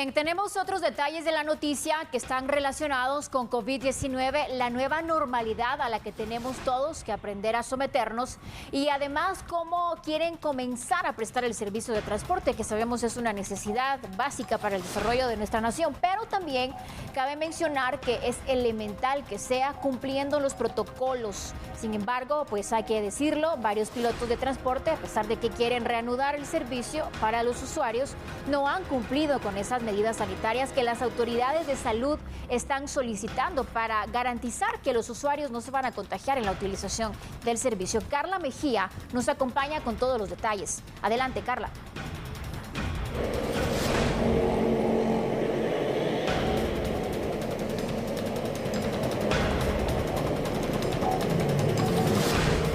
Bien, tenemos otros detalles de la noticia que están relacionados con COVID-19, la nueva normalidad a la que tenemos todos que aprender a someternos y además cómo quieren comenzar a prestar el servicio de transporte, que sabemos es una necesidad básica para el desarrollo de nuestra nación, pero también cabe mencionar que es elemental que sea cumpliendo los protocolos. Sin embargo, pues hay que decirlo, varios pilotos de transporte, a pesar de que quieren reanudar el servicio para los usuarios, no han cumplido con esas medidas sanitarias que las autoridades de salud están solicitando para garantizar que los usuarios no se van a contagiar en la utilización del servicio. Carla Mejía nos acompaña con todos los detalles. Adelante, Carla.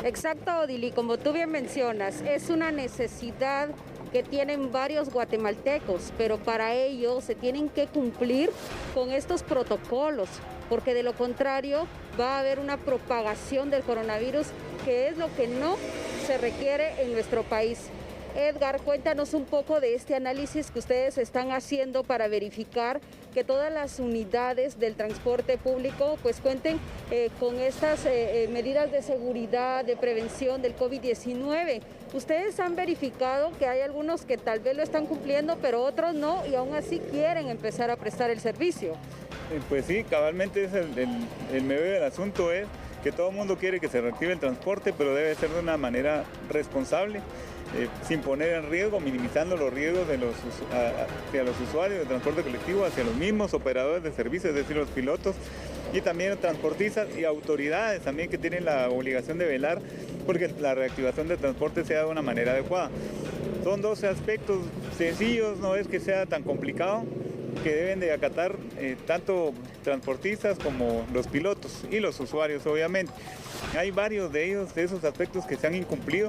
Exacto, Odili, como tú bien mencionas, es una necesidad que tienen varios guatemaltecos, pero para ello se tienen que cumplir con estos protocolos, porque de lo contrario va a haber una propagación del coronavirus, que es lo que no se requiere en nuestro país. Edgar, cuéntanos un poco de este análisis que ustedes están haciendo para verificar que todas las unidades del transporte público pues cuenten con estas medidas de seguridad, de prevención del COVID-19. Ustedes han verificado que hay algunos que tal vez lo están cumpliendo, pero otros no, y aún así quieren empezar a prestar el servicio. Pues sí, cabalmente es el meollo del asunto es que todo el mundo quiere que se reactive el transporte, pero debe ser de una manera responsable, sin poner en riesgo, minimizando los riesgos hacia los usuarios de transporte colectivo, hacia los mismos operadores de servicios, es decir, los pilotos, y también los transportistas y autoridades también que tienen la obligación de velar porque la reactivación del transporte sea de una manera adecuada. Son 12 aspectos sencillos, no es que sea tan complicado, que deben de acatar tanto transportistas como los pilotos y los usuarios, obviamente. Hay varios de ellos, de esos aspectos que se han incumplido.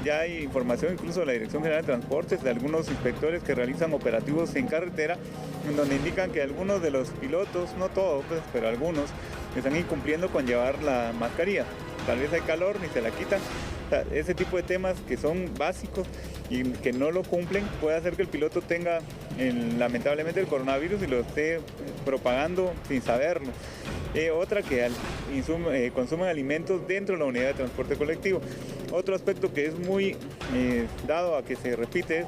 Ya hay información incluso de la Dirección General de Transportes, de algunos inspectores que realizan operativos en carretera, en donde indican que algunos de los pilotos, no todos, pues, pero algunos, están incumpliendo con llevar la mascarilla. Tal vez hay calor, ni se la quitan. O sea, ese tipo de temas que son básicos y que no lo cumplen puede hacer que el piloto tenga lamentablemente el coronavirus y lo esté propagando sin saberlo. Otra que consumen alimentos dentro de la unidad de transporte colectivo. Otro aspecto que es muy dado a que se repite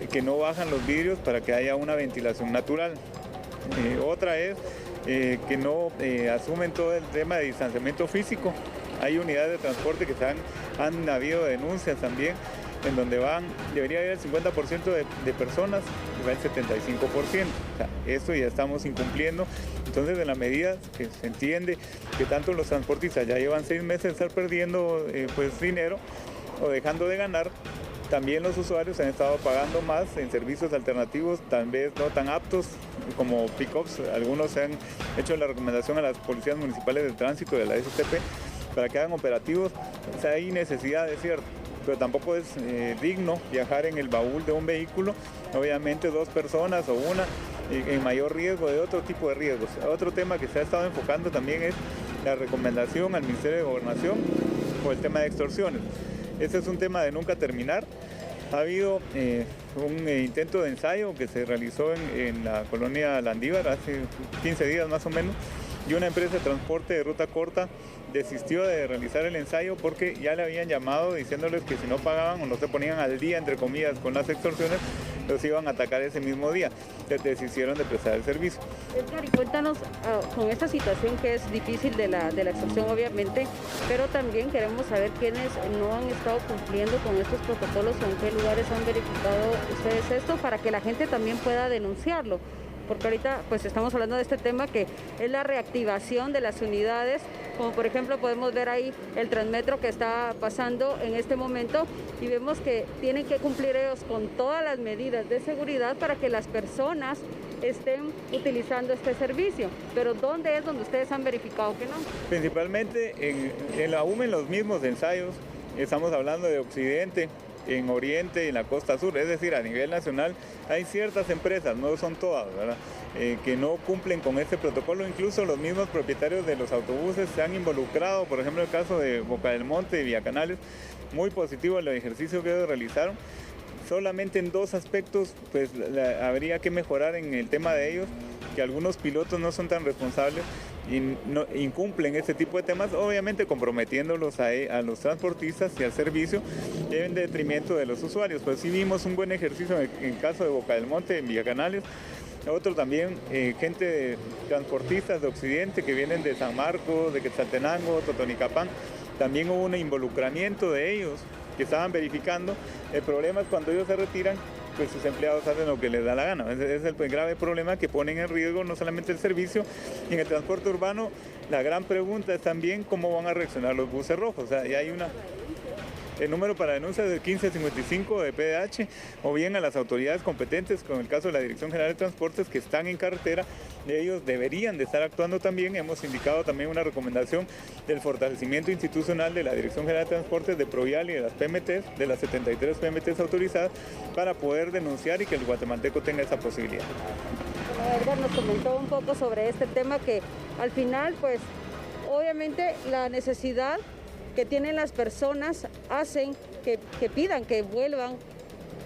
es que no bajan los vidrios para que haya una ventilación natural. Otra es que no asumen todo el tema de distanciamiento físico. Hay unidades de transporte que han habido denuncias también, en donde debería haber el 50% de personas, va el 75%. O sea, esto ya estamos incumpliendo. Entonces, en la medida que se entiende que tanto los transportistas ya llevan 6 meses de estar perdiendo pues, dinero o dejando de ganar, también los usuarios han estado pagando más en servicios alternativos, tal vez no tan aptos como pick-ups. Algunos se han hecho la recomendación a las policías municipales de tránsito de la STP para que hagan operativos. O sea, hay necesidad, es cierto, pero tampoco es digno viajar en el baúl de un vehículo, obviamente 2 personas o una, en mayor riesgo de otro tipo de riesgos. Otro tema que se ha estado enfocando también es la recomendación al Ministerio de Gobernación por el tema de extorsiones. Este es un tema de nunca terminar. Ha habido un intento de ensayo que se realizó en la colonia Landívar hace 15 días más o menos, y una empresa de transporte de ruta corta desistió de realizar el ensayo porque ya le habían llamado diciéndoles que si no pagaban o no se ponían al día, entre comillas, con las extorsiones, los iban a atacar ese mismo día. Desistieron de prestar el servicio. Edgar, y cuéntanos con esta situación que es difícil de la extorsión, obviamente, pero también queremos saber quiénes no han estado cumpliendo con estos protocolos o en qué lugares han verificado ustedes esto para que la gente también pueda denunciarlo. Porque ahorita pues estamos hablando de este tema que es la reactivación de las unidades, como por ejemplo podemos ver ahí el Transmetro que está pasando en este momento y vemos que tienen que cumplir ellos con todas las medidas de seguridad para que las personas estén utilizando este servicio. Pero ¿dónde es donde ustedes han verificado que no? Principalmente en la UME, en los mismos ensayos, estamos hablando de Occidente, en Oriente y en la costa sur, es decir, a nivel nacional hay ciertas empresas, no son todas, ¿verdad?, que no cumplen con este protocolo. Incluso los mismos propietarios de los autobuses se han involucrado, por ejemplo el caso de Boca del Monte y Vía Canales, muy positivo el ejercicio que ellos realizaron. Solamente en 2 aspectos pues habría que mejorar en el tema de ellos, que algunos pilotos no son tan responsables y no, incumplen este tipo de temas, obviamente comprometiéndolos a los transportistas y al servicio en detrimento de los usuarios. Pues sí vimos un buen ejercicio en el caso de Boca del Monte, en Villacanales. Otro también, gente transportistas de Occidente que vienen de San Marcos, de Quetzaltenango, Totonicapán. También hubo un involucramiento de ellos que estaban verificando. El problema es cuando ellos se retiran, pues sus empleados hacen lo que les da la gana. Ese es el grave problema, que ponen en riesgo no solamente el servicio. Y en el transporte urbano, la gran pregunta es también cómo van a reaccionar los buses rojos. O sea, ya hay el número para denuncias de 1555 de PDH, o bien a las autoridades competentes, con el caso de la Dirección General de Transportes, que están en carretera. Ellos deberían de estar actuando también. Hemos indicado también una recomendación del fortalecimiento institucional de la Dirección General de Transportes, de Provial y de las PMTs, de las 73 PMTs autorizadas, para poder denunciar y que el guatemalteco tenga esa posibilidad. Edgar nos comentó un poco sobre este tema, que al final, pues, obviamente la necesidad que tienen las personas hacen que pidan que vuelvan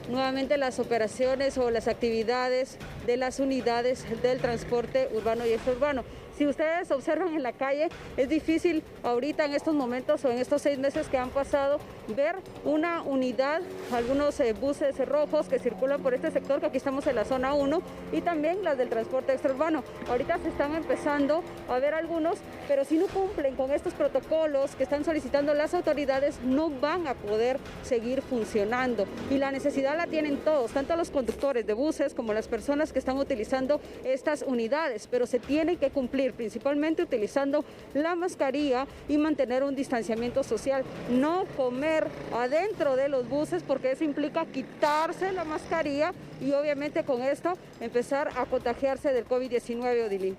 nuevamente las operaciones o las actividades de las unidades del transporte urbano y extraurbano. Si ustedes observan en la calle, es difícil ahorita en estos momentos o en estos 6 meses que han pasado ver una unidad, algunos buses rojos que circulan por este sector, que aquí estamos en la zona 1, y también las del transporte extraurbano. Ahorita se están empezando a ver algunos, pero si no cumplen con estos protocolos que están solicitando las autoridades, no van a poder seguir funcionando. Y la necesidad la tienen todos, tanto los conductores de buses como las personas que están utilizando estas unidades, pero se tienen que cumplir, principalmente utilizando la mascarilla y mantener un distanciamiento social. No comer adentro de los buses, porque eso implica quitarse la mascarilla y obviamente con esto empezar a contagiarse del COVID-19, Odilín.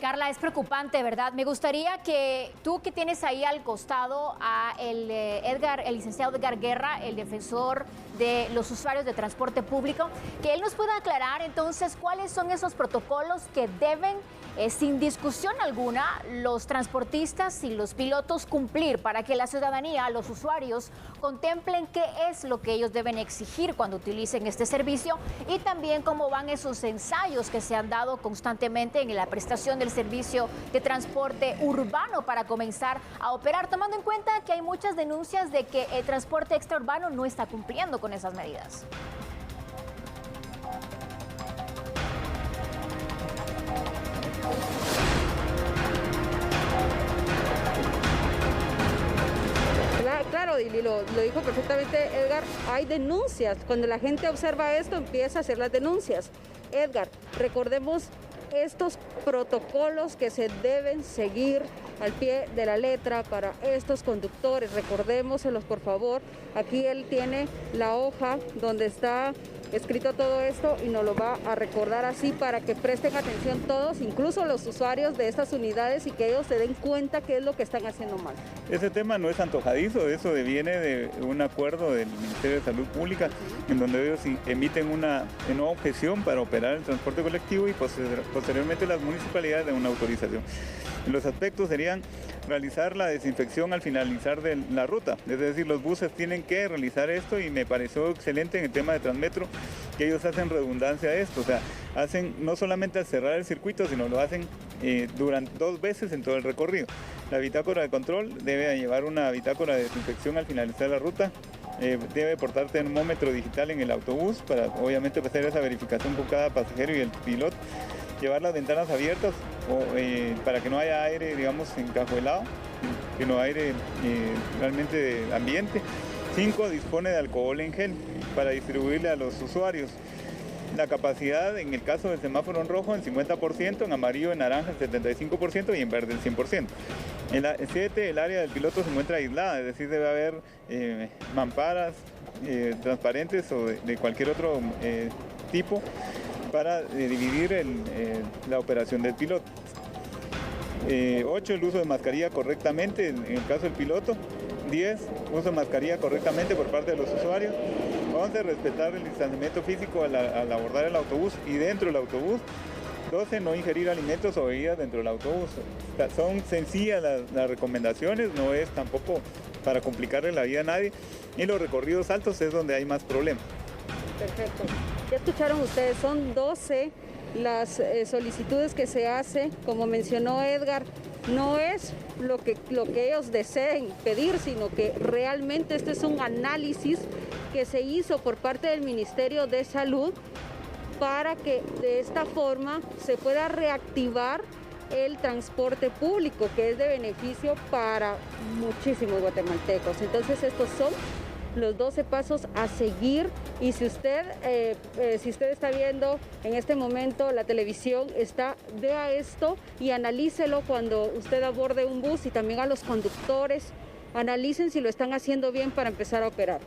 Carla, es preocupante, ¿verdad? Me gustaría que tú, que tienes ahí al costado a el licenciado Edgar Guerra, el defensor de los usuarios de transporte público, que él nos pueda aclarar entonces cuáles son esos protocolos que deben, sin discusión alguna, los transportistas y los pilotos cumplir para que la ciudadanía, los usuarios, contemplen qué es lo que ellos deben exigir cuando utilicen este servicio, y también cómo van esos ensayos que se han dado constantemente en la prestación del servicio de transporte urbano para comenzar a operar, tomando en cuenta que hay muchas denuncias de que el transporte extraurbano no está cumpliendo con esas medidas. Claro, Dili, lo dijo perfectamente Edgar, hay denuncias. Cuando la gente observa esto, empieza a hacer las denuncias. Edgar, recordemos estos protocolos que se deben seguir al pie de la letra para estos conductores. Recordémoselos, por favor. Aquí él tiene la hoja donde está escrito todo esto y nos lo va a recordar así, para que presten atención todos, incluso los usuarios de estas unidades, y que ellos se den cuenta qué es lo que están haciendo mal. Ese tema no es antojadizo, eso viene de un acuerdo del Ministerio de Salud Pública, en donde ellos emiten una objeción para operar el transporte colectivo, y posteriormente las municipalidades de una autorización. Los aspectos serían realizar la desinfección al finalizar de la ruta, es decir, los buses tienen que realizar esto, y me pareció excelente en el tema de Transmetro que ellos hacen redundancia de esto, o sea, hacen no solamente al cerrar el circuito, sino lo hacen durante 2 veces en todo el recorrido. La bitácora de control debe llevar una bitácora de desinfección al finalizar la ruta, debe portar termómetro digital en el autobús para obviamente hacer esa verificación por cada pasajero y el piloto, llevar las ventanas abiertas para que no haya aire, digamos, encajuelado, que no aire realmente de ambiente. 5, dispone de alcohol en gel para distribuirle a los usuarios. La capacidad, en el caso del semáforo en rojo, en 50%, en amarillo, en naranja, el 75% y en verde, el 100%. En la 7, el área del piloto se encuentra aislada, es decir, debe haber mamparas transparentes o de cualquier otro tipo para dividir la operación del piloto. 8, el uso de mascarilla correctamente en el caso del piloto. 10, uso de mascarilla correctamente por parte de los usuarios. 11, respetar el distanciamiento físico al abordar el autobús y dentro del autobús. 12, no ingerir alimentos o bebidas dentro del autobús. Son sencillas las recomendaciones, no es tampoco para complicarle la vida a nadie, y los recorridos altos es donde hay más problemas. Perfecto. Ya escucharon ustedes, son 12 las solicitudes que se hace, como mencionó Edgar, no es lo que ellos deseen pedir, sino que realmente este es un análisis que se hizo por parte del Ministerio de Salud para que de esta forma se pueda reactivar el transporte público, que es de beneficio para muchísimos guatemaltecos. Entonces estos son los 12 pasos a seguir, y si usted está viendo en este momento la televisión, vea esto y analícelo cuando usted aborde un bus, y también a los conductores, analicen si lo están haciendo bien para empezar a operar.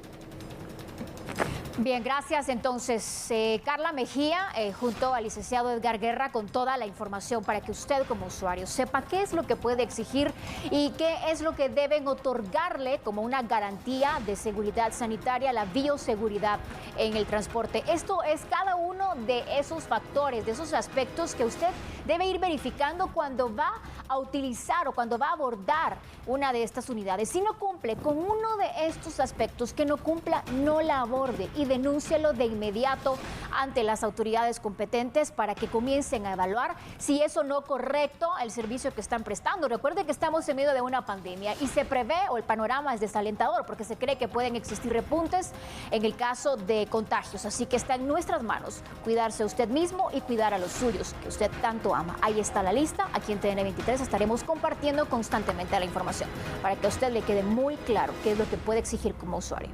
Bien, gracias. Entonces, Carla Mejía, junto al licenciado Edgar Guerra, con toda la información para que usted como usuario sepa qué es lo que puede exigir y qué es lo que deben otorgarle como una garantía de seguridad sanitaria, la bioseguridad en el transporte. Esto es cada uno de esos factores, de esos aspectos que usted debe ir verificando cuando va a utilizar o cuando va a abordar una de estas unidades. Si no cumple con uno de estos aspectos, que no cumpla, no la aborde y denúncielo de inmediato ante las autoridades competentes para que comiencen a evaluar si es o no correcto el servicio que están prestando. Recuerde que estamos en medio de una pandemia y se prevé, o el panorama es desalentador, porque se cree que pueden existir repuntes en el caso de contagios. Así que está en nuestras manos cuidarse a usted mismo y cuidar a los suyos, que usted tanto ama. Ahí está la lista. Aquí en TN23 estaremos compartiendo constantemente la información para que a usted le quede muy claro qué es lo que puede exigir como usuario.